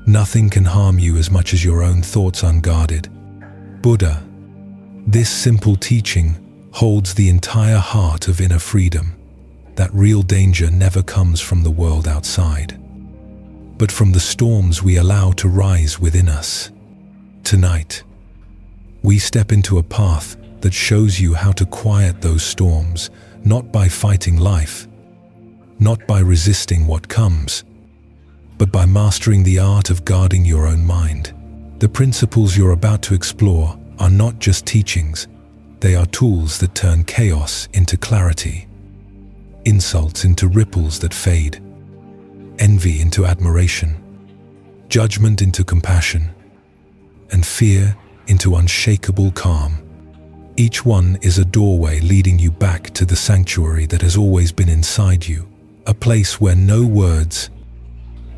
Nothing can harm you as much as your own thoughts unguarded. Buddha. This simple teaching holds the entire heart of inner freedom, that real danger never comes from the world outside, but from the storms we allow to rise within us. Tonight, we step into a path that shows you how to quiet those storms, not by fighting life, not by resisting what comes, but by mastering the art of guarding your own mind. The principles you're about to explore are not just teachings, they are tools that turn chaos into clarity, insults into ripples that fade, envy into admiration, judgment into compassion, and fear into unshakable calm. Each one is a doorway leading you back to the sanctuary that has always been inside you, a place where no words,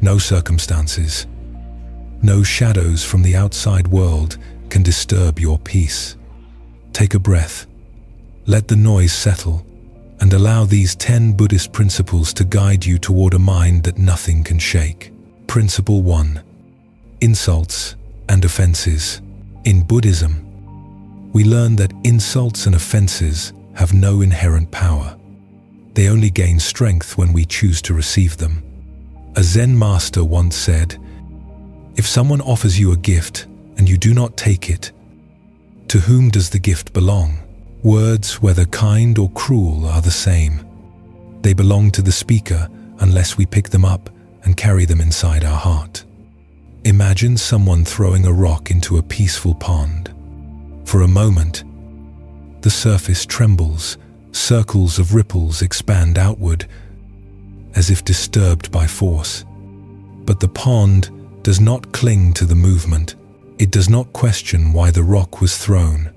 no circumstances, no shadows from the outside world can disturb your peace. Take a breath, let the noise settle, and allow these 10 Buddhist principles to guide you toward a mind that nothing can shake. Principle 1. Insults and offenses. In Buddhism, we learn that insults and offenses have no inherent power. They only gain strength when we choose to receive them. A Zen master once said, "If someone offers you a gift and you do not take it, to whom does the gift belong?" Words, whether kind or cruel, are the same. They belong to the speaker unless we pick them up and carry them inside our heart. Imagine someone throwing a rock into a peaceful pond. For a moment, the surface trembles, circles of ripples expand outward, as if disturbed by force. But the pond does not cling to the movement. It does not question why the rock was thrown.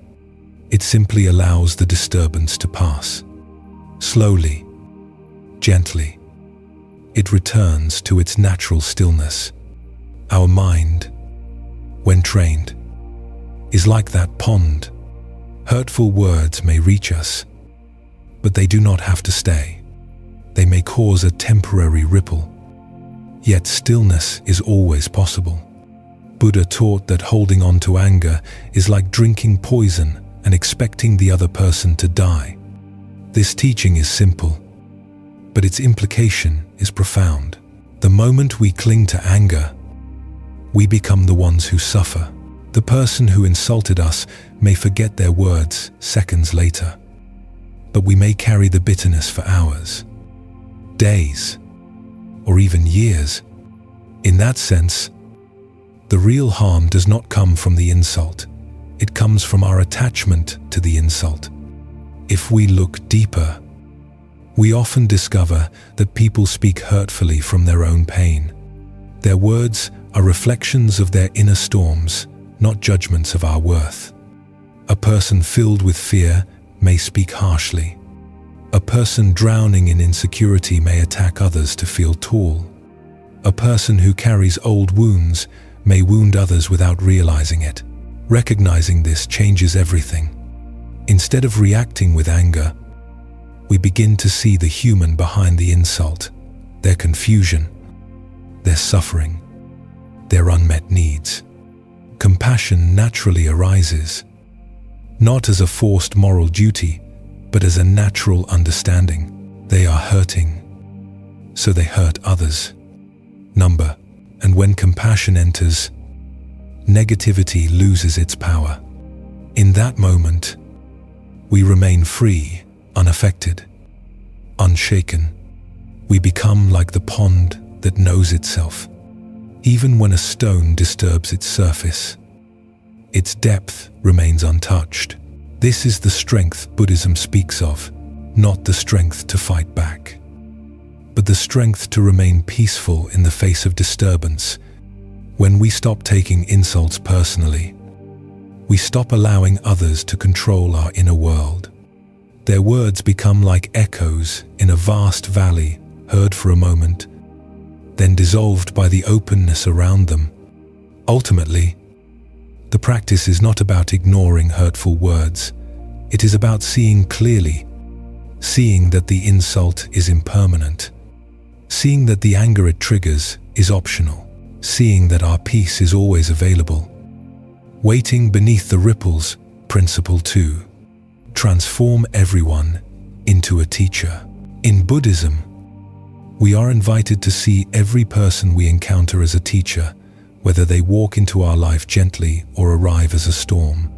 It simply allows the disturbance to pass. Slowly, gently, it returns to its natural stillness. Our mind, when trained, is like that pond. Hurtful words may reach us, but they do not have to stay. They may cause a temporary ripple, yet stillness is always possible. Buddha taught that holding on to anger is like drinking poison and expecting the other person to die. This teaching is simple, but its implication is profound. The moment we cling to anger, we become the ones who suffer. The person who insulted us may forget their words seconds later, but we may carry the bitterness for hours, days, or even years. In that sense, the real harm does not come from the insult. It comes from our attachment to the insult. If we look deeper, we often discover that people speak hurtfully from their own pain. Their words are reflections of their inner storms, not judgments of our worth. A person filled with fear may speak harshly. A person drowning in insecurity may attack others to feel tall. A person who carries old wounds may wound others without realizing it. Recognizing this changes everything. Instead of reacting with anger, we begin to see the human behind the insult, their confusion, their suffering, their unmet needs. Compassion naturally arises, not as a forced moral duty, but as a natural understanding. They are hurting, so they hurt others. And when compassion enters, negativity loses its power. In that moment, we remain free, unaffected, unshaken. We become like the pond that knows itself. Even when a stone disturbs its surface, its depth remains untouched. This is the strength Buddhism speaks of, not the strength to fight back, but the strength to remain peaceful in the face of disturbance. When we stop taking insults personally, we stop allowing others to control our inner world. Their words become like echoes in a vast valley, heard for a moment, then dissolved by the openness around them. Ultimately, the practice is not about ignoring hurtful words. It is about seeing clearly, seeing that the insult is impermanent, seeing that the anger it triggers is optional, seeing that our peace is always available. Waiting beneath the ripples, Principle 2. Transform everyone into a teacher. In Buddhism, we are invited to see every person we encounter as a teacher, whether they walk into our life gently or arrive as a storm.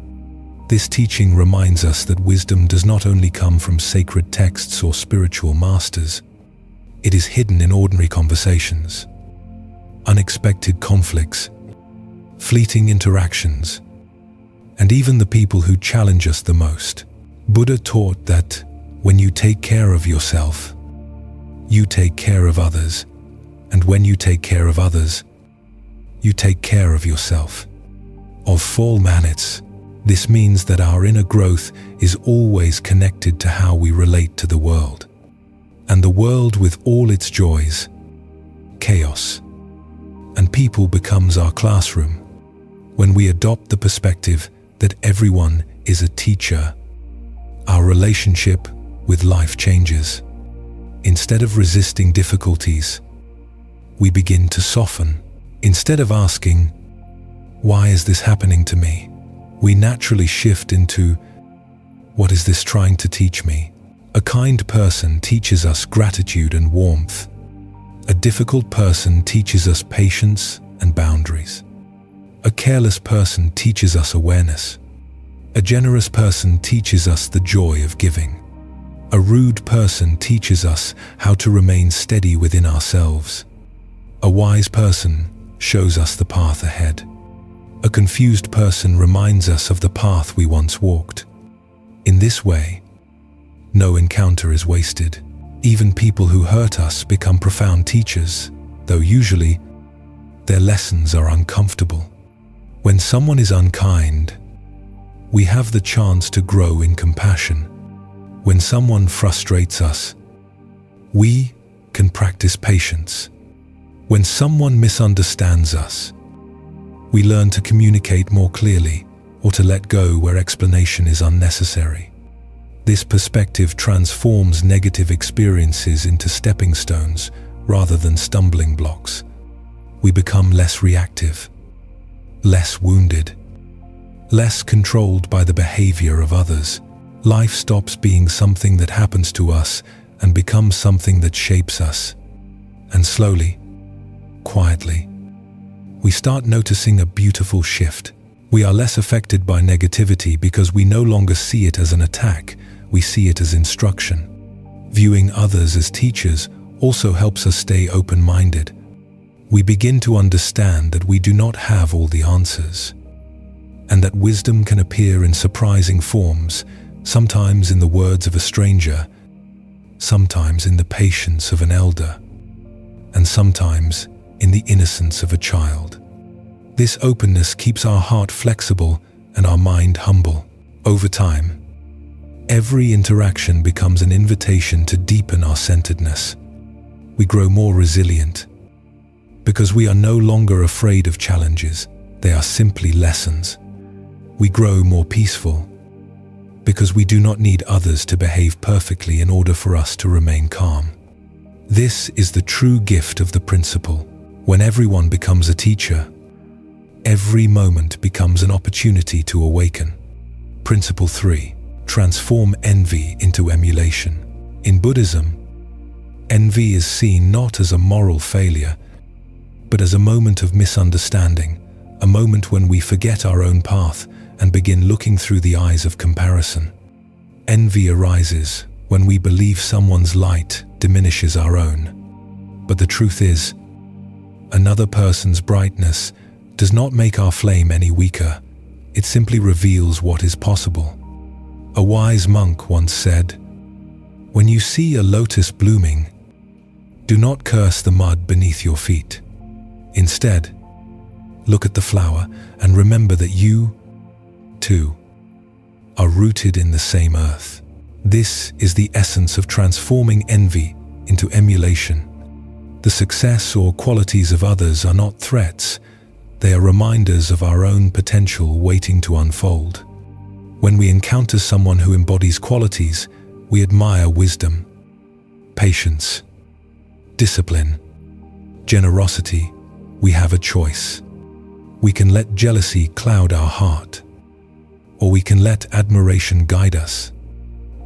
This teaching reminds us that wisdom does not only come from sacred texts or spiritual masters. It is hidden in ordinary conversations, unexpected conflicts, fleeting interactions, and even the people who challenge us the most. Buddha taught that when you take care of yourself, you take care of others, and when you take care of others, you take care of yourself. Of full manits, this means that our inner growth is always connected to how we relate to the world. And the world with all its joys, chaos, and people becomes our classroom. When we adopt the perspective that everyone is a teacher, our relationship with life changes. Instead of resisting difficulties, we begin to soften. Instead of asking, "Why is this happening to me?" we naturally shift into, "What is this trying to teach me?" A kind person teaches us gratitude and warmth. A difficult person teaches us patience and boundaries. A careless person teaches us awareness. A generous person teaches us the joy of giving. A rude person teaches us how to remain steady within ourselves. A wise person shows us the path ahead. A confused person reminds us of the path we once walked. In this way, no encounter is wasted. Even people who hurt us become profound teachers, though usually their lessons are uncomfortable. When someone is unkind, we have the chance to grow in compassion. When someone frustrates us, we can practice patience. When someone misunderstands us, we learn to communicate more clearly or to let go where explanation is unnecessary. This perspective transforms negative experiences into stepping stones rather than stumbling blocks. We become less reactive, less wounded, less controlled by the behavior of others. Life stops being something that happens to us and becomes something that shapes us. And slowly, quietly, we start noticing a beautiful shift. We are less affected by negativity because we no longer see it as an attack, we see it as instruction. Viewing others as teachers also helps us stay open-minded. We begin to understand that we do not have all the answers, and that wisdom can appear in surprising forms, sometimes in the words of a stranger, sometimes in the patience of an elder, and sometimes in the innocence of a child. This openness keeps our heart flexible and our mind humble. Over time, every interaction becomes an invitation to deepen our centeredness. We grow more resilient because we are no longer afraid of challenges. They are simply lessons. We grow more peaceful because we do not need others to behave perfectly in order for us to remain calm. This is the true gift of the principle. When everyone becomes a teacher, every moment becomes an opportunity to awaken. Principle 3. Transform envy into emulation. In Buddhism, envy is seen not as a moral failure, but as a moment of misunderstanding, a moment when we forget our own path and begin looking through the eyes of comparison. Envy arises when we believe someone's light diminishes our own. But the truth is, another person's brightness does not make our flame any weaker. It simply reveals what is possible. A wise monk once said, "When you see a lotus blooming, do not curse the mud beneath your feet. Instead, look at the flower and remember that you, too, are rooted in the same earth." This is the essence of transforming envy into emulation. The success or qualities of others are not threats. They are reminders of our own potential waiting to unfold. When we encounter someone who embodies qualities, we admire wisdom, patience, discipline, generosity, we have a choice. We can let jealousy cloud our heart, or we can let admiration guide us.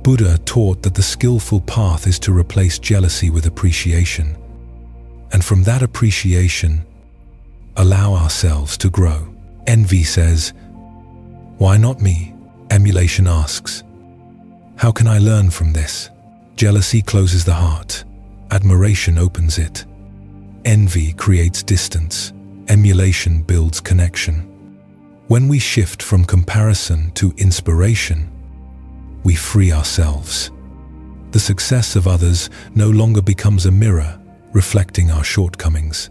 Buddha taught that the skillful path is to replace jealousy with appreciation, and from that appreciation, allow ourselves to grow. Envy says, "Why not me?" Emulation asks, "How can I learn from this?" Jealousy closes the heart. Admiration opens it. Envy creates distance. Emulation builds connection. When we shift from comparison to inspiration, we free ourselves. The success of others no longer becomes a mirror reflecting our shortcomings,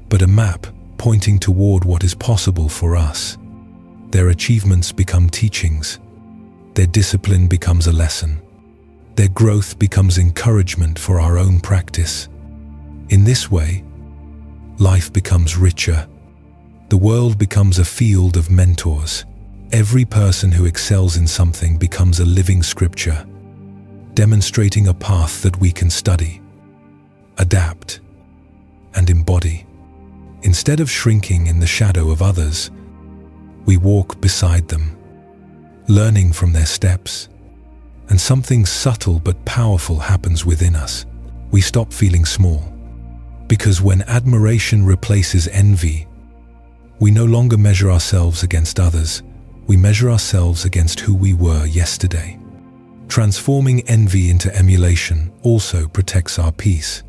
but a map pointing toward what is possible for us. Their achievements become teachings. Their discipline becomes a lesson. Their growth becomes encouragement for our own practice. In this way, life becomes richer. The world becomes a field of mentors. Every person who excels in something becomes a living scripture, demonstrating a path that we can study, adapt, and embody. Instead of shrinking in the shadow of others, we walk beside them, learning from their steps. And something subtle but powerful happens within us. We stop feeling small. Because when admiration replaces envy, we no longer measure ourselves against others. We measure ourselves against who we were yesterday. Transforming envy into emulation also protects our peace.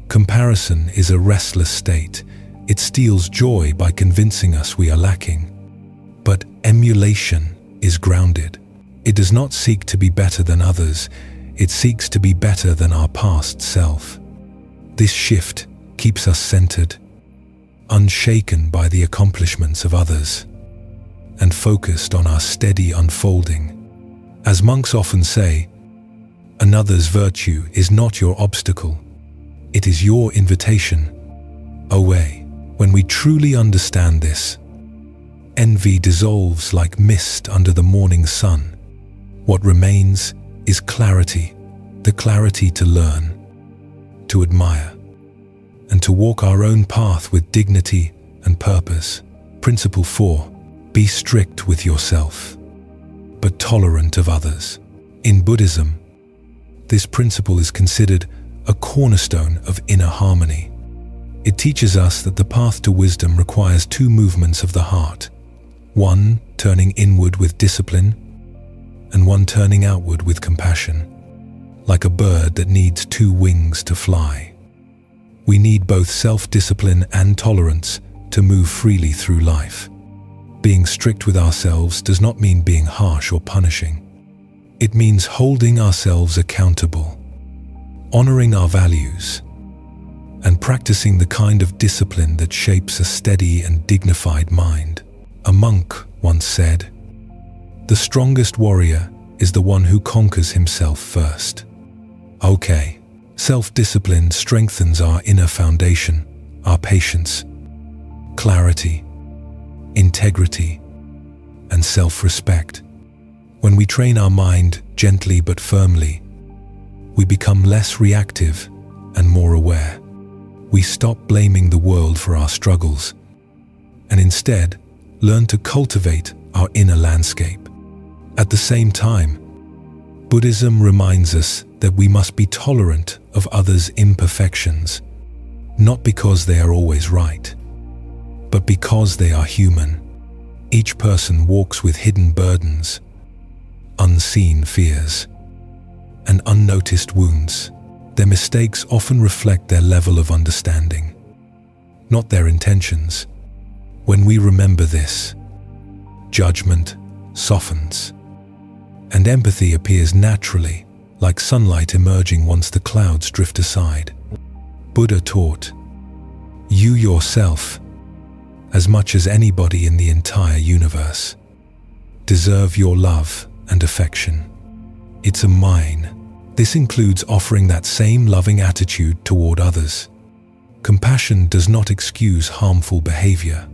Comparison is a restless state. It steals joy by convincing us we are lacking. But emulation is grounded. It does not seek to be better than others. It seeks to be better than our past self. This shift keeps us centered, unshaken by the accomplishments of others, and focused on our steady unfolding. As monks often say, another's virtue is not your obstacle. It is your invitation away. When we truly understand this, envy dissolves like mist under the morning sun. What remains is clarity, the clarity to learn, to admire, and to walk our own path with dignity and purpose. Principle 4. Be strict with yourself, but tolerant of others. In Buddhism, this principle is considered a cornerstone of inner harmony. It teaches us that the path to wisdom requires two movements of the heart, one turning inward with discipline, and one turning outward with compassion. Like a bird that needs two wings to fly, we need both self-discipline and tolerance to move freely through life. Being strict with ourselves does not mean being harsh or punishing. It means holding ourselves accountable, honoring our values, and practicing the kind of discipline that shapes a steady and dignified mind. A monk once said, "The strongest warrior is the one who conquers himself first." Okay, self-discipline strengthens our inner foundation, our patience, clarity, integrity, and self-respect. When we train our mind gently but firmly, we become less reactive and more aware. We stop blaming the world for our struggles, and instead learn to cultivate our inner landscape. At the same time, Buddhism reminds us that we must be tolerant of others' imperfections, not because they are always right, but because they are human. Each person walks with hidden burdens, unseen fears, and unnoticed wounds. Their mistakes often reflect their level of understanding, not their intentions. When we remember this, judgment softens, and empathy appears naturally, like sunlight emerging once the clouds drift aside. Buddha taught, "You yourself, as much as anybody in the entire universe, deserve your love and affection. It's a mine." This includes offering that same loving attitude toward others. Compassion does not excuse harmful behavior,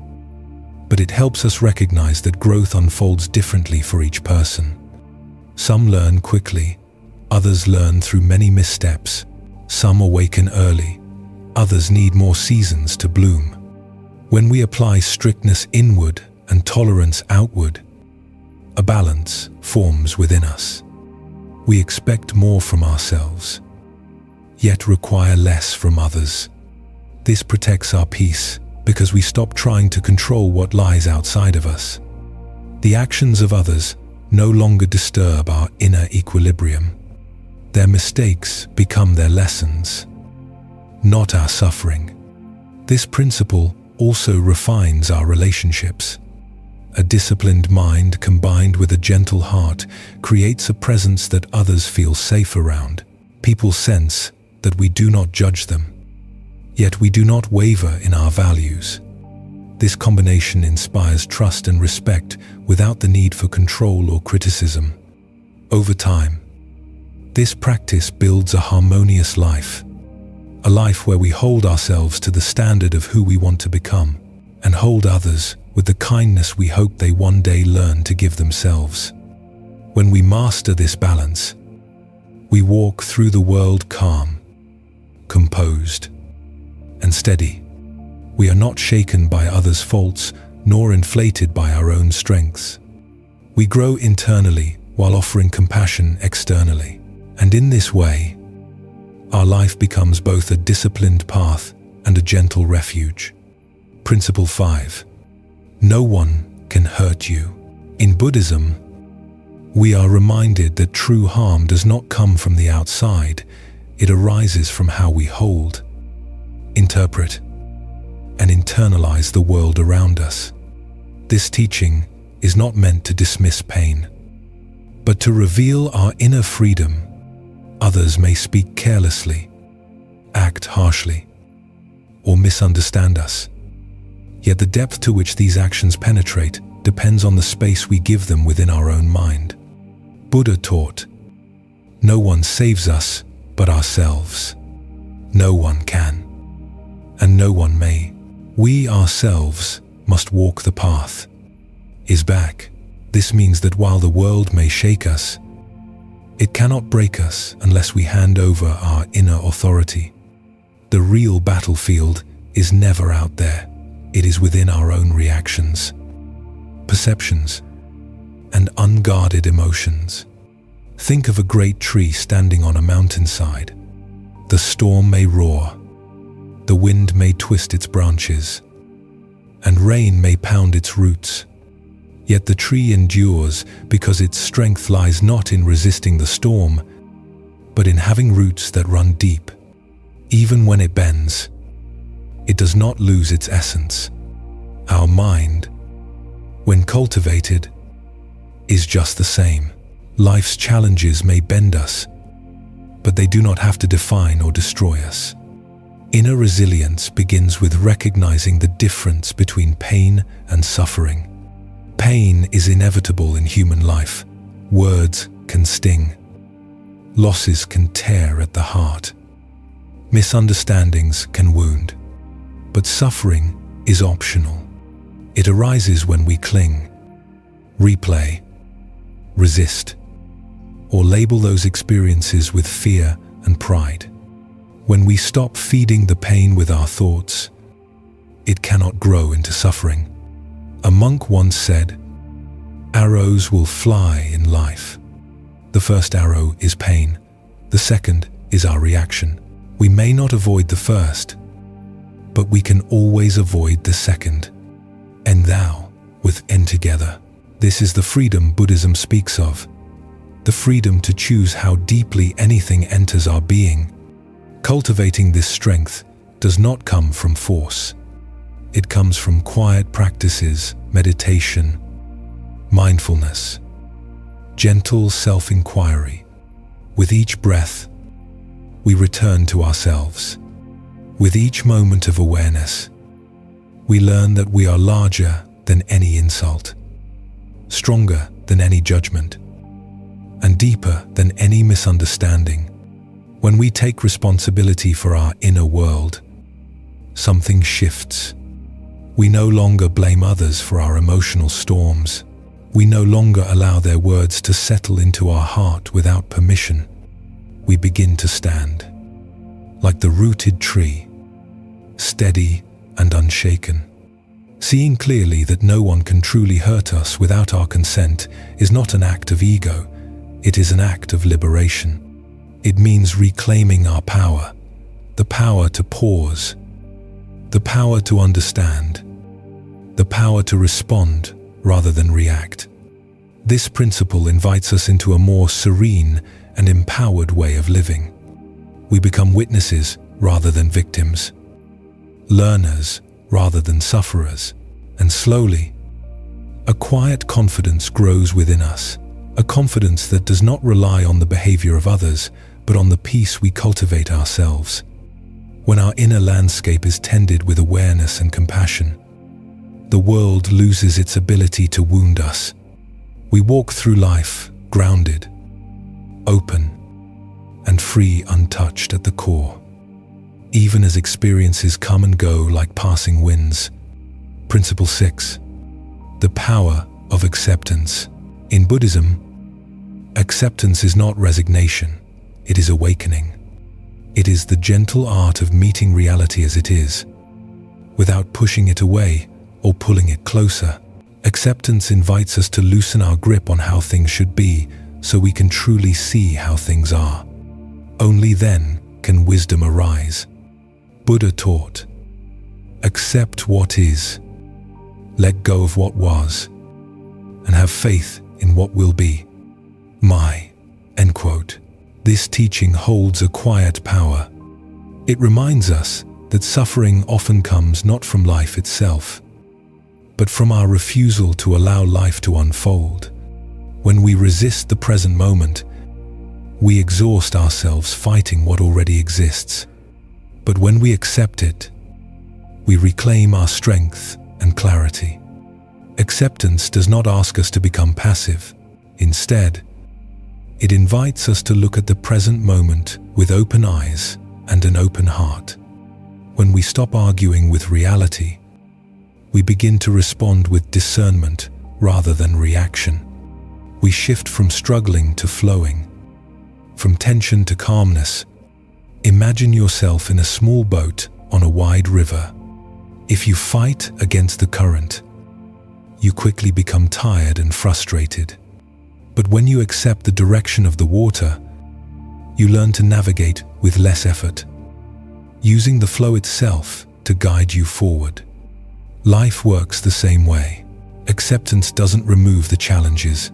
but it helps us recognize that growth unfolds differently for each person. Some learn quickly, others learn through many missteps. Some awaken early, others need more seasons to bloom. When we apply strictness inward and tolerance outward, a balance forms within us. We expect more from ourselves, yet require less from others. This protects our peace because we stop trying to control what lies outside of us. The actions of others no longer disturb our inner equilibrium. Their mistakes become their lessons, not our suffering. This principle also refines our relationships. A disciplined mind combined with a gentle heart creates a presence that others feel safe around. People sense that we do not judge them, yet we do not waver in our values. This combination inspires trust and respect without the need for control or criticism. Over time, this practice builds a harmonious life, a life where we hold ourselves to the standard of who we want to become and hold others with the kindness we hope they one day learn to give themselves. When we master this balance, we walk through the world calm, composed, and steady. We are not shaken by others' faults nor inflated by our own strengths. We grow internally while offering compassion externally. And in this way, our life becomes both a disciplined path and a gentle refuge. Principle 5. No one can hurt you. In Buddhism, we are reminded that true harm does not come from the outside. It arises from how we hold, interpret, and internalize the world around us. This teaching is not meant to dismiss pain, but to reveal our inner freedom. Others may speak carelessly, act harshly, or misunderstand us. Yet the depth to which these actions penetrate depends on the space we give them within our own mind. Buddha taught, "No one saves us but ourselves. No one can, and no one may. We ourselves must walk the path." Is back. This means that while the world may shake us, it cannot break us unless we hand over our inner authority. The real battlefield is never out there. It is within our own reactions, perceptions, and unguarded emotions. Think of a great tree standing on a mountainside. The storm may roar, the wind may twist its branches, and rain may pound its roots. Yet the tree endures because its strength lies not in resisting the storm, but in having roots that run deep. Even when it bends, it does not lose its essence. Our mind, when cultivated, is just the same. Life's challenges may bend us, but they do not have to define or destroy us. Inner resilience begins with recognizing the difference between pain and suffering. Pain is inevitable in human life. Words can sting. Losses can tear at the heart. Misunderstandings can wound. But suffering is optional. It arises when we cling, replay, resist, or label those experiences with fear and pride. When we stop feeding the pain with our thoughts, it cannot grow into suffering. A monk once said, "Arrows will fly in life. The first arrow is pain. The second is our reaction. We may not avoid the first, but we can always avoid the second. And thou with N together." This is the freedom Buddhism speaks of. The freedom to choose how deeply anything enters our being. Cultivating this strength does not come from force. It comes from quiet practices, meditation, mindfulness, gentle self-inquiry. With each breath, we return to ourselves. With each moment of awareness, we learn that we are larger than any insult, stronger than any judgment, and deeper than any misunderstanding. When we take responsibility for our inner world, something shifts. We no longer blame others for our emotional storms. We no longer allow their words to settle into our heart without permission. We begin to stand, like the rooted tree, steady and unshaken. Seeing clearly that no one can truly hurt us without our consent is not an act of ego, it is an act of liberation. It means reclaiming our power, the power to pause, the power to understand, the power to respond rather than react. This principle invites us into a more serene and empowered way of living. We become witnesses rather than victims, learners rather than sufferers, and slowly, a quiet confidence grows within us, a confidence that does not rely on the behavior of others, but on the peace we cultivate ourselves. When our inner landscape is tended with awareness and compassion, the world loses its ability to wound us. We walk through life grounded, open, and free, untouched at the core. Even as experiences come and go like passing winds. Principle 6. The power of acceptance. In Buddhism, acceptance is not resignation, it is awakening. It is the gentle art of meeting reality as it is, without pushing it away or pulling it closer. Acceptance invites us to loosen our grip on how things should be so we can truly see how things are. Only then can wisdom arise. Buddha taught, accept what is, let go of what was, and have faith in what will be. End quote. This teaching holds a quiet power. It reminds us that suffering often comes not from life itself, but from our refusal to allow life to unfold. When we resist the present moment, we exhaust ourselves fighting what already exists. But when we accept it, we reclaim our strength and clarity. Acceptance does not ask us to become passive. Instead, it invites us to look at the present moment with open eyes and an open heart. When we stop arguing with reality, we begin to respond with discernment rather than reaction. We shift from struggling to flowing, from tension to calmness. Imagine yourself in a small boat on a wide river. If you fight against the current, you quickly become tired and frustrated. But when you accept the direction of the water, you learn to navigate with less effort, using the flow itself to guide you forward. Life works the same way. Acceptance doesn't remove the challenges,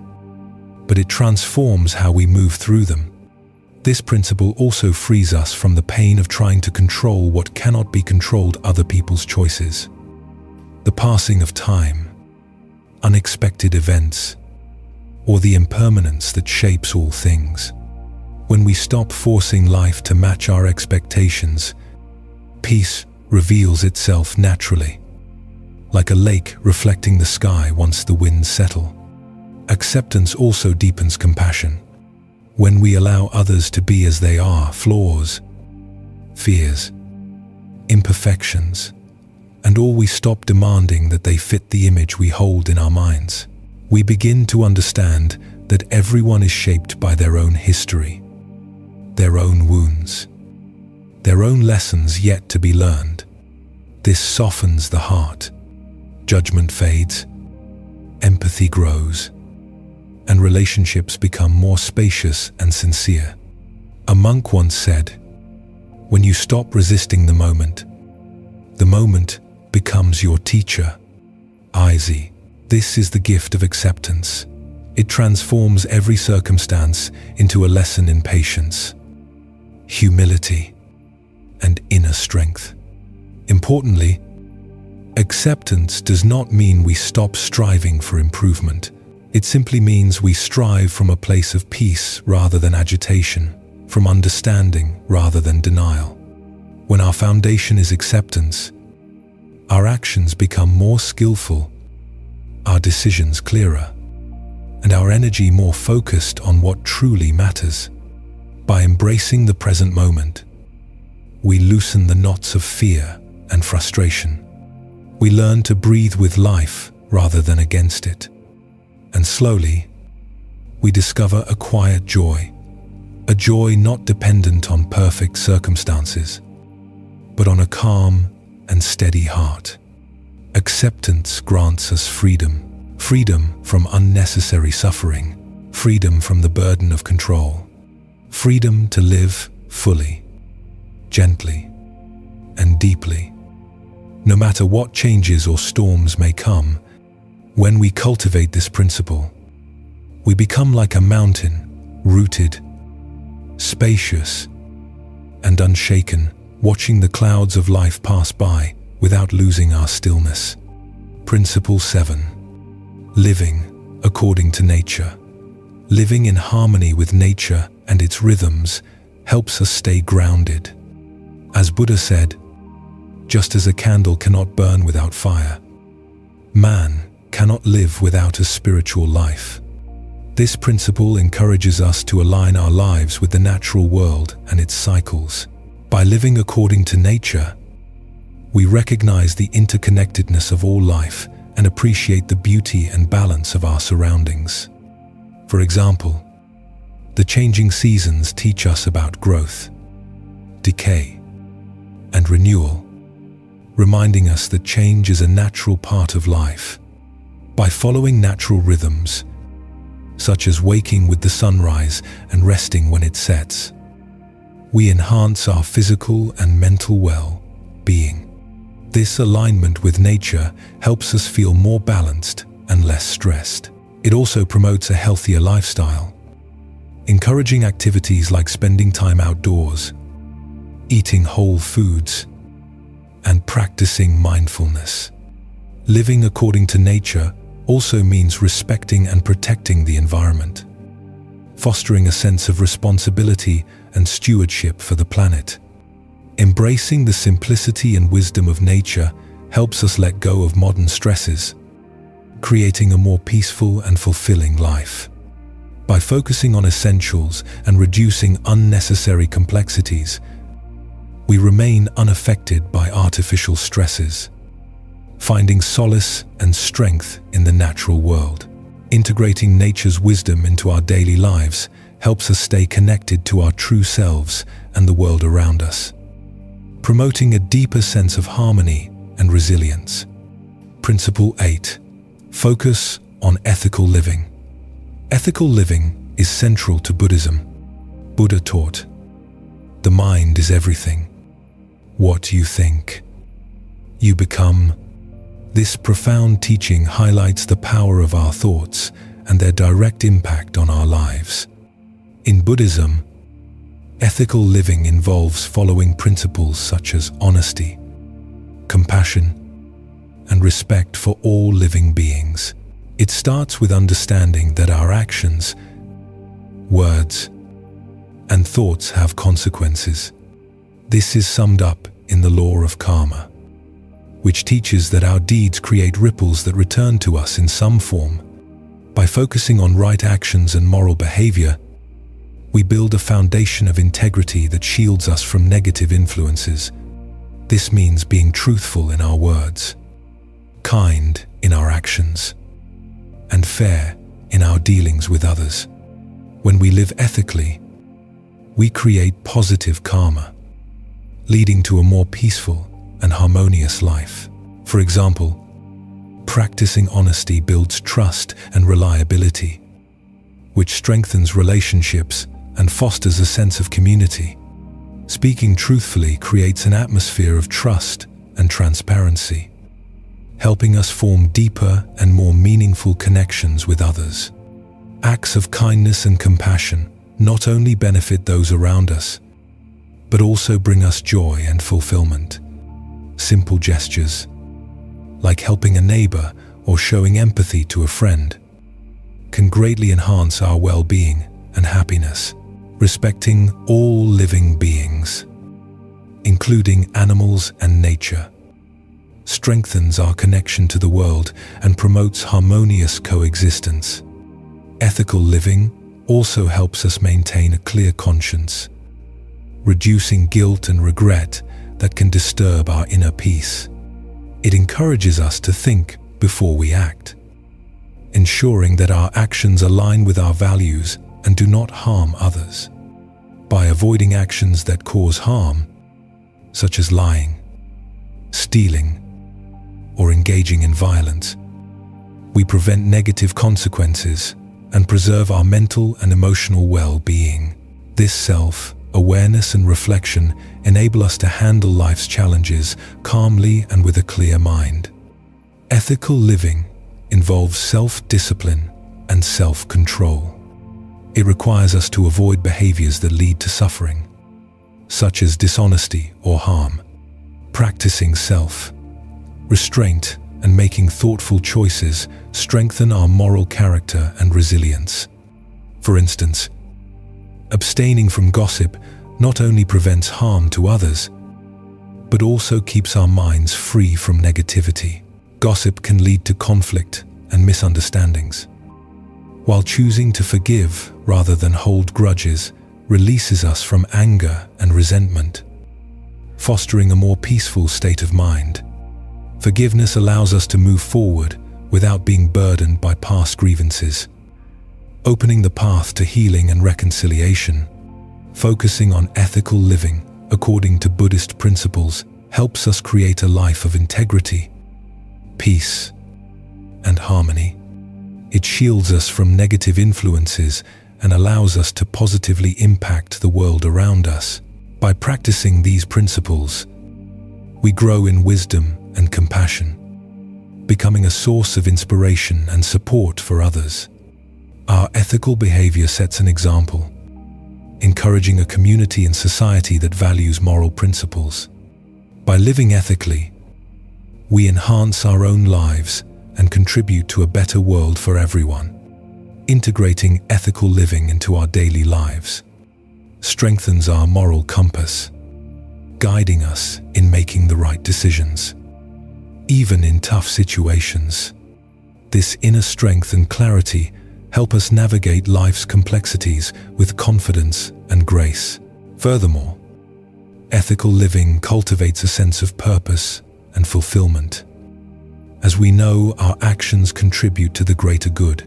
but it transforms how we move through them. This principle also frees us from the pain of trying to control what cannot be controlled, other people's choices. The passing of time, unexpected events, or the impermanence that shapes all things. When we stop forcing life to match our expectations, peace reveals itself naturally, like a lake reflecting the sky once the winds settle. Acceptance also deepens compassion. When we allow others to be as they are, flaws, fears, imperfections, and all, we stop demanding that they fit the image we hold in our minds. We begin to understand that everyone is shaped by their own history, their own wounds, their own lessons yet to be learned. This softens the heart. Judgment fades, empathy grows, and relationships become more spacious and sincere. A monk once said, when you stop resisting the moment becomes your teacher. This is the gift of acceptance. It transforms every circumstance into a lesson in patience, humility, and inner strength. Importantly, acceptance does not mean we stop striving for improvement. It simply means we strive from a place of peace rather than agitation, from understanding rather than denial. When our foundation is acceptance, our actions become more skillful, our decisions clearer, and our energy more focused on what truly matters. By embracing the present moment, we loosen the knots of fear and frustration. We learn to breathe with life rather than against it. And slowly, we discover a quiet joy, a joy not dependent on perfect circumstances, but on a calm and steady heart. Acceptance grants us freedom. Freedom from unnecessary suffering. Freedom from the burden of control. Freedom to live fully, gently, and deeply. No matter what changes or storms may come, when we cultivate this principle, we become like a mountain, rooted, spacious, and unshaken, watching the clouds of life pass by without losing our stillness. Principle 7. Living according to nature. Living in harmony with nature and its rhythms helps us stay grounded. As Buddha said, just as a candle cannot burn without fire, man cannot live without a spiritual life. This principle encourages us to align our lives with the natural world and its cycles. By living according to nature, we recognize the interconnectedness of all life and appreciate the beauty and balance of our surroundings. For example, the changing seasons teach us about growth, decay, and renewal, reminding us that change is a natural part of life. By following natural rhythms, such as waking with the sunrise and resting when it sets, we enhance our physical and mental well-being. This alignment with nature helps us feel more balanced and less stressed. It also promotes a healthier lifestyle, encouraging activities like spending time outdoors, eating whole foods, and practicing mindfulness. Living according to nature also means respecting and protecting the environment, fostering a sense of responsibility and stewardship for the planet. Embracing the simplicity and wisdom of nature helps us let go of modern stresses, creating a more peaceful and fulfilling life. By focusing on essentials and reducing unnecessary complexities, we remain unaffected by artificial stresses, finding solace and strength in the natural world. Integrating nature's wisdom into our daily lives helps us stay connected to our true selves and the world around us, promoting a deeper sense of harmony and resilience. Principle 8. Focus on ethical living. Ethical living is central to Buddhism. Buddha taught, "The mind is everything. What you think, you become." This profound teaching highlights the power of our thoughts and their direct impact on our lives. In Buddhism, ethical living involves following principles such as honesty, compassion, and respect for all living beings. It starts with understanding that our actions, words, and thoughts have consequences. This is summed up in the law of karma, which teaches that our deeds create ripples that return to us in some form. By focusing on right actions and moral behavior, we build a foundation of integrity that shields us from negative influences. This means being truthful in our words, kind in our actions, and fair in our dealings with others. When we live ethically, we create positive karma, leading to a more peaceful and harmonious life. For example, practicing honesty builds trust and reliability, which strengthens relationships and fosters a sense of community. Speaking truthfully creates an atmosphere of trust and transparency, helping us form deeper and more meaningful connections with others. Acts of kindness and compassion not only benefit those around us, but also bring us joy and fulfillment. Simple gestures, like helping a neighbor or showing empathy to a friend, can greatly enhance our well-being and happiness. Respecting all living beings, including animals and nature, strengthens our connection to the world and promotes harmonious coexistence. Ethical living also helps us maintain a clear conscience, reducing guilt and regret that can disturb our inner peace. It encourages us to think before we act, ensuring that our actions align with our values and do not harm others. By avoiding actions that cause harm, such as lying, stealing, or engaging in violence. We prevent negative consequences and preserve our mental and emotional well-being. This self-awareness and reflection enable us to handle life's challenges calmly and with a clear mind. Ethical living involves self-discipline and self-control. It requires us to avoid behaviors that lead to suffering, such as dishonesty or harm. Practicing self-restraint and making thoughtful choices strengthen our moral character and resilience. For instance, abstaining from gossip not only prevents harm to others, but also keeps our minds free from negativity. Gossip can lead to conflict and misunderstandings, while choosing to forgive rather than hold grudges releases us from anger and resentment, fostering a more peaceful state of mind. Forgiveness allows us to move forward without being burdened by past grievances, opening the path to healing and reconciliation. Focusing on ethical living according to Buddhist principles helps us create a life of integrity, peace, and harmony. It shields us from negative influences and allows us to positively impact the world around us. By practicing these principles, we grow in wisdom and compassion, becoming a source of inspiration and support for others. Our ethical behavior sets an example, encouraging a community and society that values moral principles. By living ethically, we enhance our own lives and contribute to a better world for everyone. Integrating ethical living into our daily lives strengthens our moral compass, guiding us in making the right decisions. Even in tough situations, this inner strength and clarity help us navigate life's complexities with confidence and grace. Furthermore, ethical living cultivates a sense of purpose and fulfillment, as we know our actions contribute to the greater good.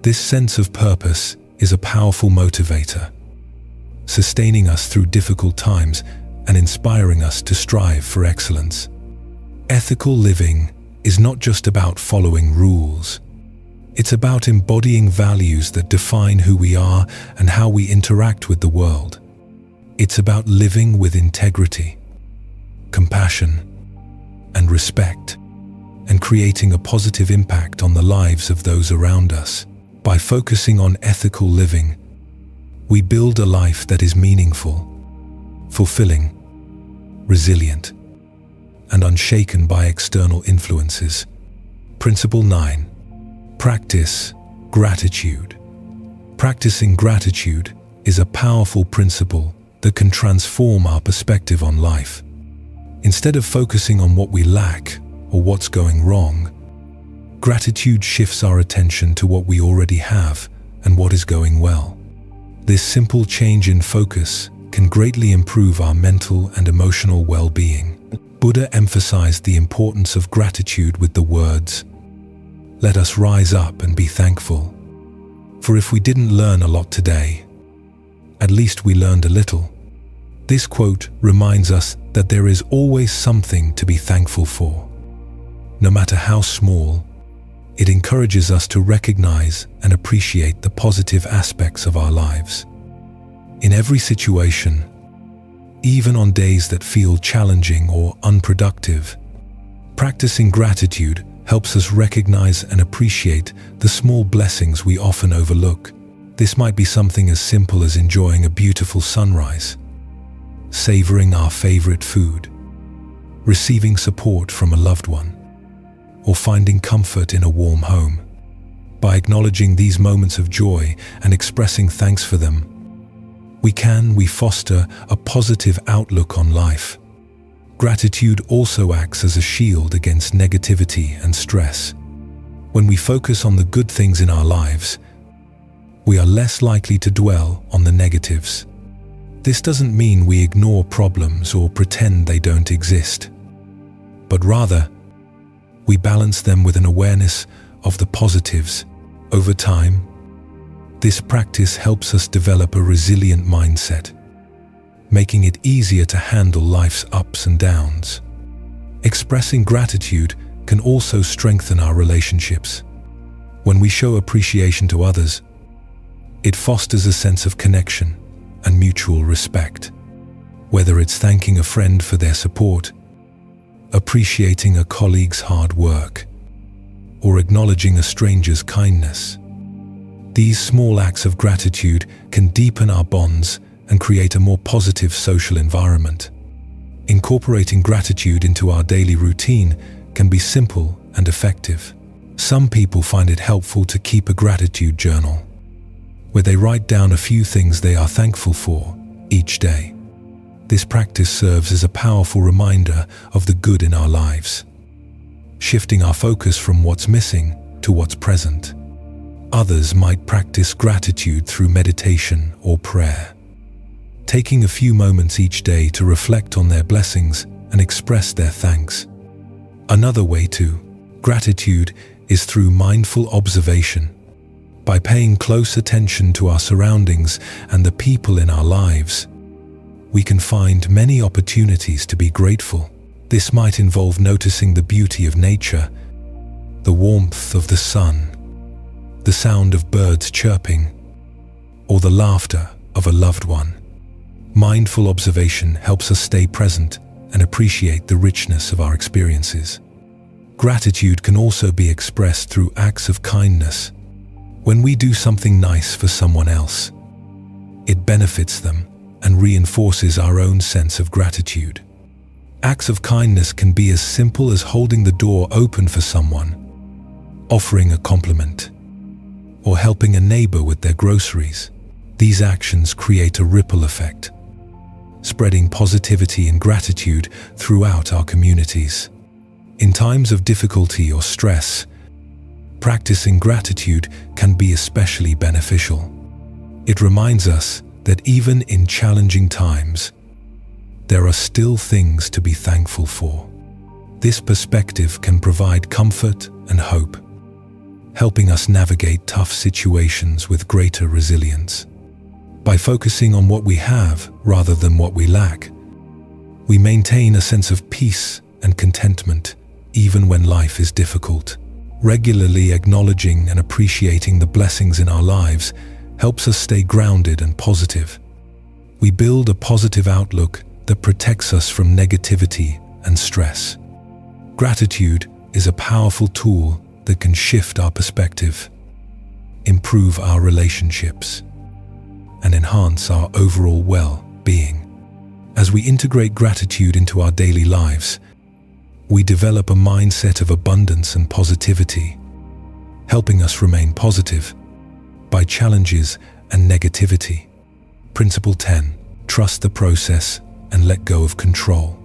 This sense of purpose is a powerful motivator, sustaining us through difficult times and inspiring us to strive for excellence. Ethical living is not just about following rules. It's about embodying values that define who we are and how we interact with the world. It's about living with integrity, compassion, and respect, and creating a positive impact on the lives of those around us. By focusing on ethical living, we build a life that is meaningful, fulfilling, resilient, and unshaken by external influences. Principle 9. Practice gratitude. Practicing gratitude is a powerful principle that can transform our perspective on life. Instead of focusing on what we lack or what's going wrong, gratitude shifts our attention to what we already have and what is going well. This simple change in focus can greatly improve our mental and emotional well-being. Buddha emphasized the importance of gratitude with the words, "Let us rise up and be thankful. For if we didn't learn a lot today, at least we learned a little." This quote reminds us that there is always something to be thankful for. No matter how small, it encourages us to recognize and appreciate the positive aspects of our lives. In every situation, even on days that feel challenging or unproductive, practicing gratitude helps us recognize and appreciate the small blessings we often overlook. This might be something as simple as enjoying a beautiful sunrise, savoring our favorite food, receiving support from a loved one, or finding comfort in a warm home. By acknowledging these moments of joy and expressing thanks for them, we foster a positive outlook on life. Gratitude also acts as a shield against negativity and stress. When we focus on the good things in our lives, we are less likely to dwell on the negatives. This doesn't mean we ignore problems or pretend they don't exist, but rather, we balance them with an awareness of the positives. Over time, this practice helps us develop a resilient mindset, making it easier to handle life's ups and downs. Expressing gratitude can also strengthen our relationships. When we show appreciation to others, it fosters a sense of connection and mutual respect. Whether it's thanking a friend for their support, appreciating a colleague's hard work, or acknowledging a stranger's kindness, these small acts of gratitude can deepen our bonds and create a more positive social environment. Incorporating gratitude into our daily routine can be simple and effective. Some people find it helpful to keep a gratitude journal, where they write down a few things they are thankful for each day. This practice serves as a powerful reminder of the good in our lives, shifting our focus from what's missing to what's present. Others might practice gratitude through meditation or prayer, taking a few moments each day to reflect on their blessings and express their thanks. Another way to gratitude is through mindful observation. By paying close attention to our surroundings and the people in our lives, we can find many opportunities to be grateful. This might involve noticing the beauty of nature, the warmth of the sun, the sound of birds chirping, or the laughter of a loved one. Mindful observation helps us stay present and appreciate the richness of our experiences. Gratitude can also be expressed through acts of kindness. When we do something nice for someone else, it benefits them and reinforces our own sense of gratitude. Acts of kindness can be as simple as holding the door open for someone, offering a compliment, or helping a neighbor with their groceries. These actions create a ripple effect, spreading positivity and gratitude throughout our communities. In times of difficulty or stress, practicing gratitude can be especially beneficial. It reminds us that even in challenging times, there are still things to be thankful for. This perspective can provide comfort and hope, helping us navigate tough situations with greater resilience. By focusing on what we have rather than what we lack, we maintain a sense of peace and contentment even when life is difficult. Regularly acknowledging and appreciating the blessings in our lives helps us stay grounded and positive. We build a positive outlook that protects us from negativity and stress. Gratitude is a powerful tool that can shift our perspective, improve our relationships, and enhance our overall well-being. As we integrate gratitude into our daily lives, we develop a mindset of abundance and positivity, helping us remain positive by challenges and negativity. Principle 10. Trust the process and let go of control.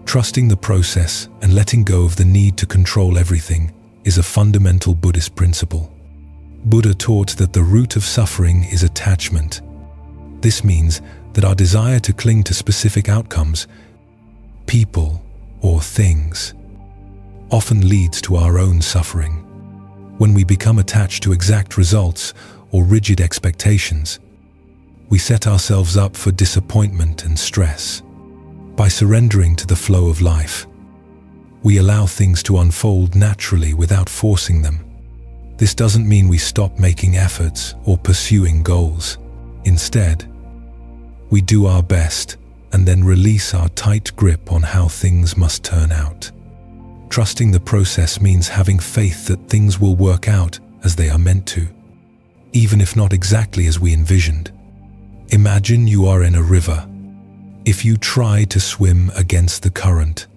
Trusting the process and letting go of the need to control everything is a fundamental Buddhist principle. Buddha taught that the root of suffering is attachment. This means that our desire to cling to specific outcomes, people, or things often leads to our own suffering. When we become attached to exact results or rigid expectations, we set ourselves up for disappointment and stress. By surrendering to the flow of life, we allow things to unfold naturally without forcing them. This doesn't mean we stop making efforts or pursuing goals. Instead, we do our best and then release our tight grip on how things must turn out. Trusting the process means having faith that things will work out as they are meant to, even if not exactly as we envisioned. Imagine you are in a river. If you try to swim against the current,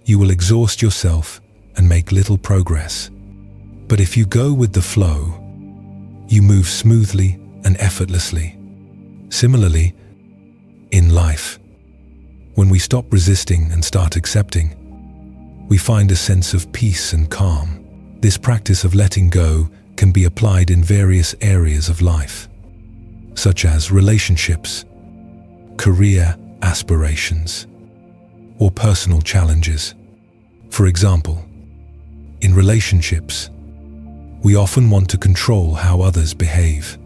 you will exhaust yourself and make little progress. But if you go with the flow, you move smoothly and effortlessly. Similarly, in life, when we stop resisting and start accepting, we find a sense of peace and calm. This practice of letting go can be applied in various areas of life, such as relationships, career aspirations, or personal challenges. For example, in relationships, we often want to control how others behave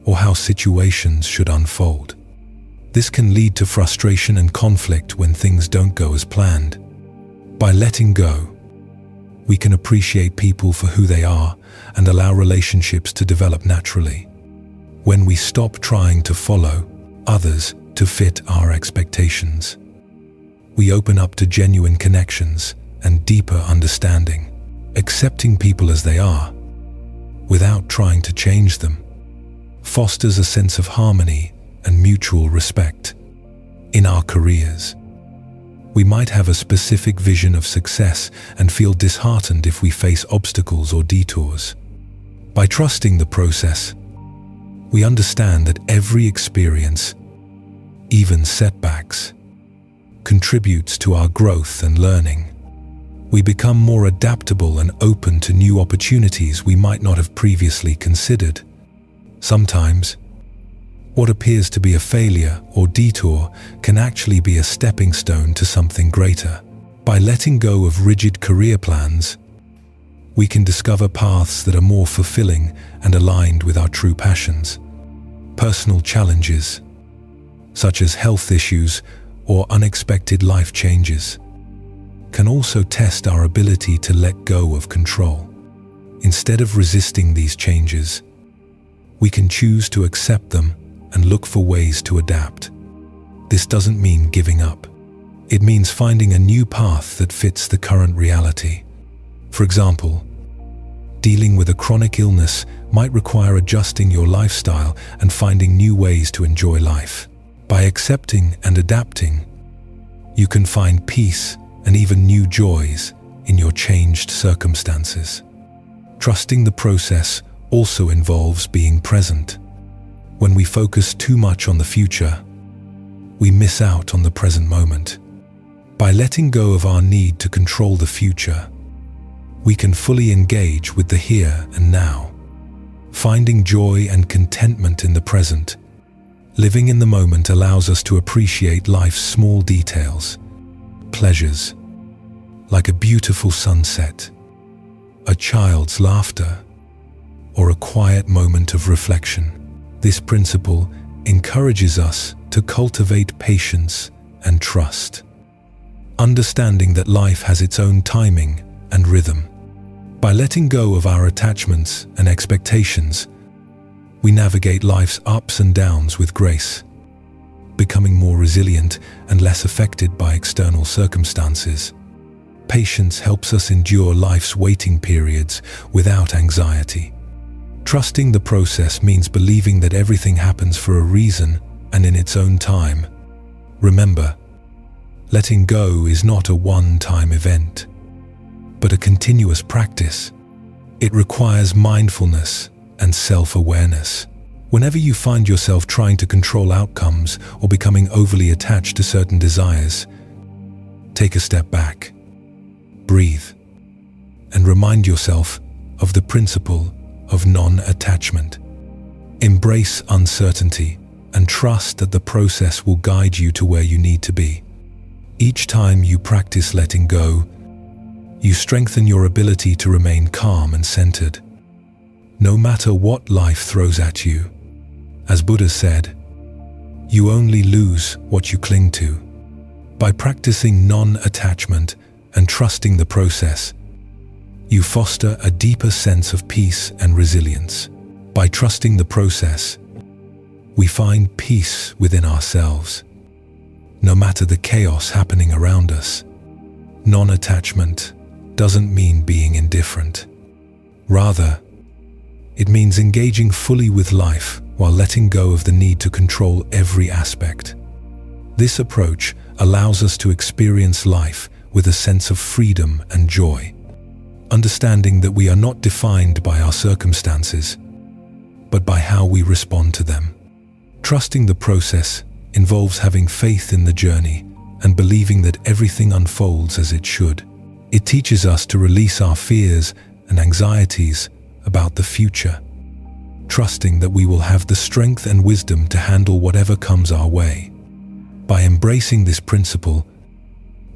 or how situations should unfold. This can lead to frustration and conflict when things don't go as planned. By letting go, We can appreciate people for who they are and allow relationships to develop naturally. When we stop trying to follow others to fit our expectations, we open up to genuine connections and deeper understanding. Accepting people as they are, without trying to change them, fosters a sense of harmony and mutual respect. In our careers, we might have a specific vision of success and feel disheartened if we face obstacles or detours. By trusting the process, we understand that every experience, even setbacks, contributes to our growth and learning. We become more adaptable and open to new opportunities we might not have previously considered. Sometimes, what appears to be a failure or detour can actually be a stepping stone to something greater. By letting go of rigid career plans, we can discover paths that are more fulfilling and aligned with our true passions. Personal challenges, such as health issues or unexpected life changes, can also test our ability to let go of control. Instead of resisting these changes, we can choose to accept them and look for ways to adapt. This doesn't mean giving up. It means finding a new path that fits the current reality. For example, dealing with a chronic illness might require adjusting your lifestyle and finding new ways to enjoy life. By accepting and adapting, you can find peace and even new joys in your changed circumstances. Trusting the process also involves being present. When we focus too much on the future, we miss out on the present moment. By letting go of our need to control the future, we can fully engage with the here and now, finding joy and contentment in the present. Living in the moment allows us to appreciate life's small details, pleasures, like a beautiful sunset, a child's laughter, or a quiet moment of reflection. This principle encourages us to cultivate patience and trust, understanding that life has its own timing and rhythm. By letting go of our attachments and expectations, we navigate life's ups and downs with grace, becoming more resilient and less affected by external circumstances. Patience helps us endure life's waiting periods without anxiety. Trusting the process means believing that everything happens for a reason and in its own time. Remember, letting go is not a one-time event, but a continuous practice. It requires mindfulness and self-awareness. Whenever you find yourself trying to control outcomes or becoming overly attached to certain desires, take a step back, breathe, and remind yourself of the principle of non-attachment. Embrace uncertainty and trust that the process will guide you to where you need to be. Each time you practice letting go, you strengthen your ability to remain calm and centered, no matter what life throws at you. As Buddha said, you only lose what you cling to. By practicing non-attachment and trusting the process, you foster a deeper sense of peace and resilience. By trusting the process, we find peace within ourselves, no matter the chaos happening around us. Non-attachment doesn't mean being indifferent. Rather, it means engaging fully with life while letting go of the need to control every aspect. This approach allows us to experience life with a sense of freedom and joy, understanding that we are not defined by our circumstances, but by how we respond to them. Trusting the process involves having faith in the journey and believing that everything unfolds as it should. It teaches us to release our fears and anxieties about the future, trusting that we will have the strength and wisdom to handle whatever comes our way. By embracing this principle,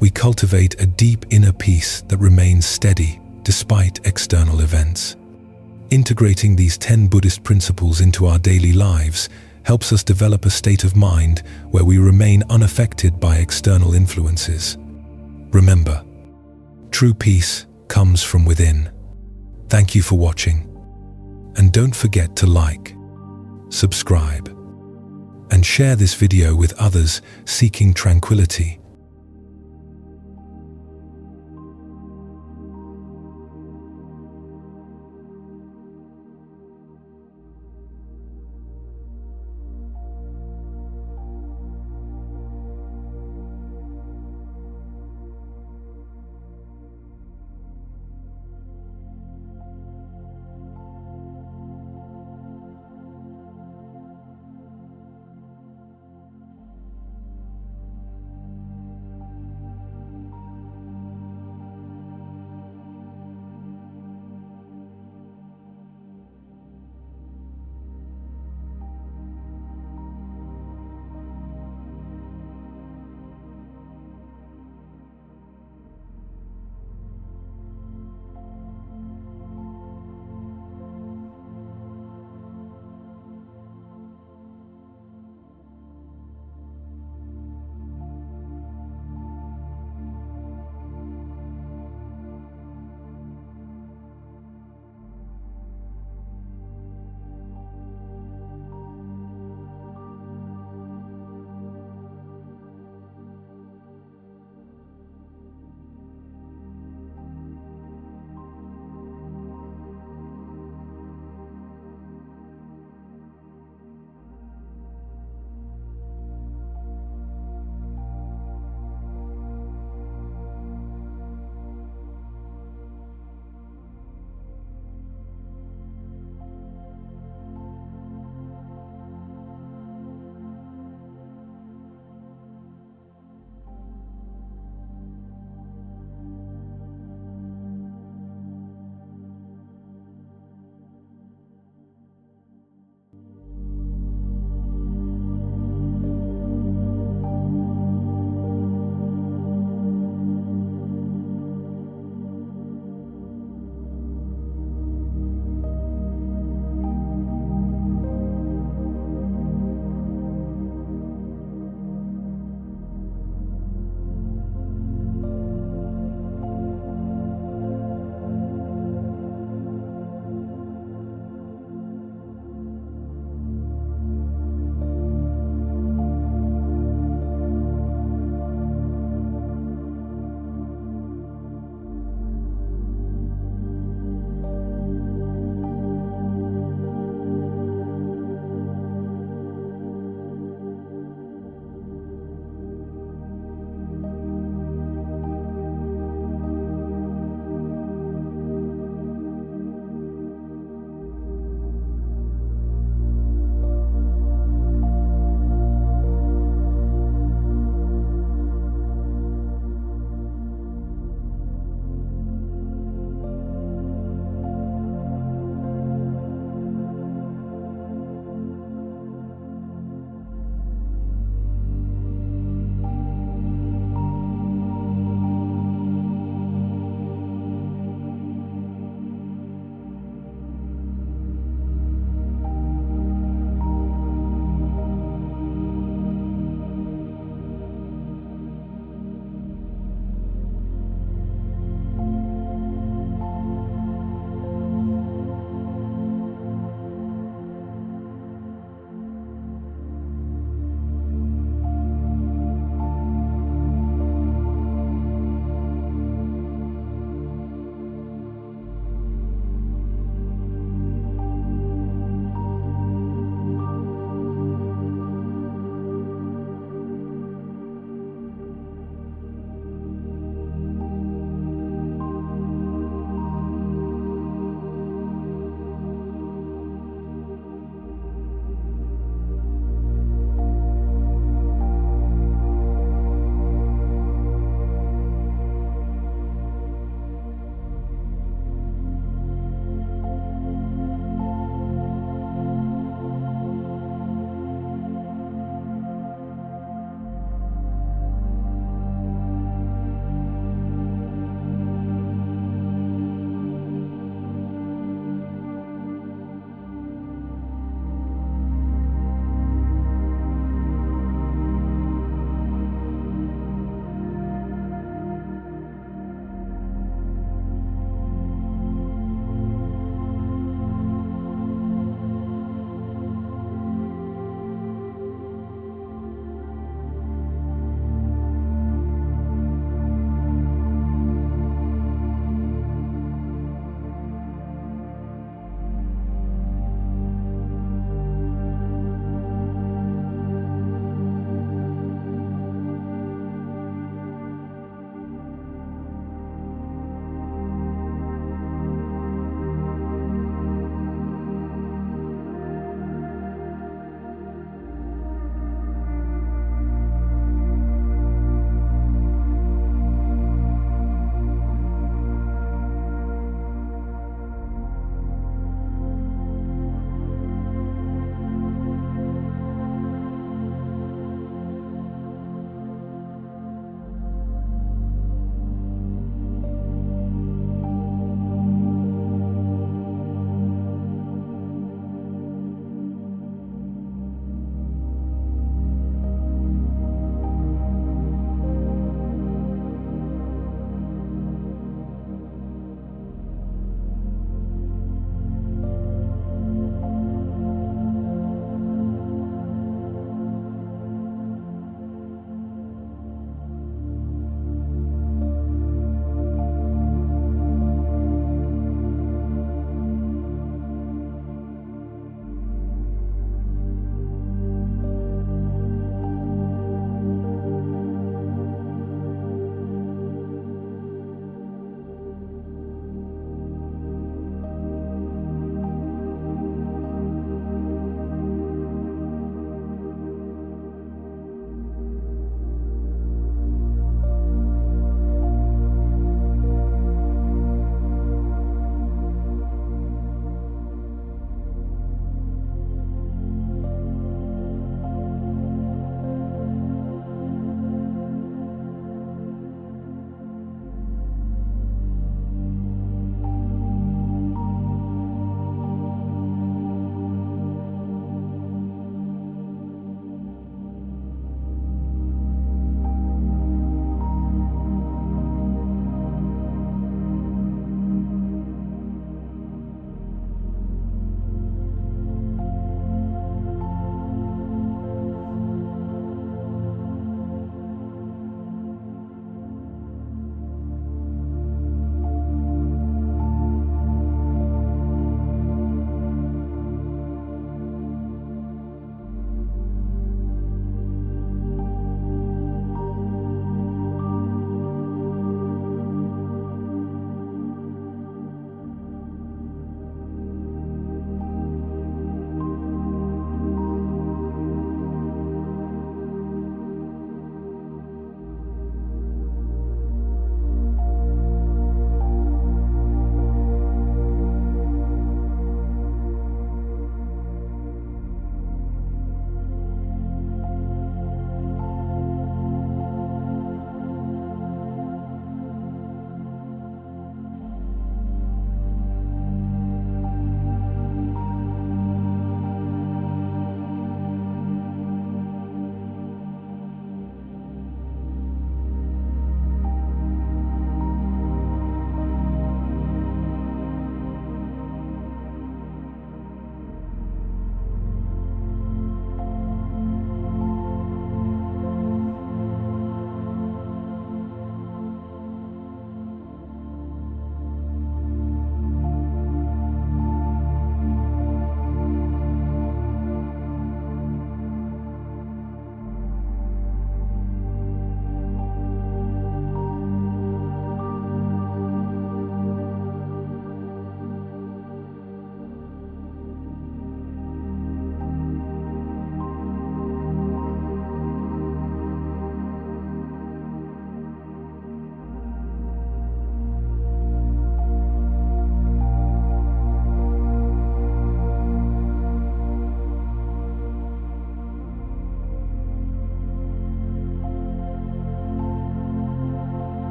we cultivate a deep inner peace that remains steady despite external events. Integrating these 10 Buddhist principles into our daily lives helps us develop a state of mind where we remain unaffected by external influences. Remember, true peace comes from within. Thank you for watching. And don't forget to like, subscribe, and share this video with others seeking tranquility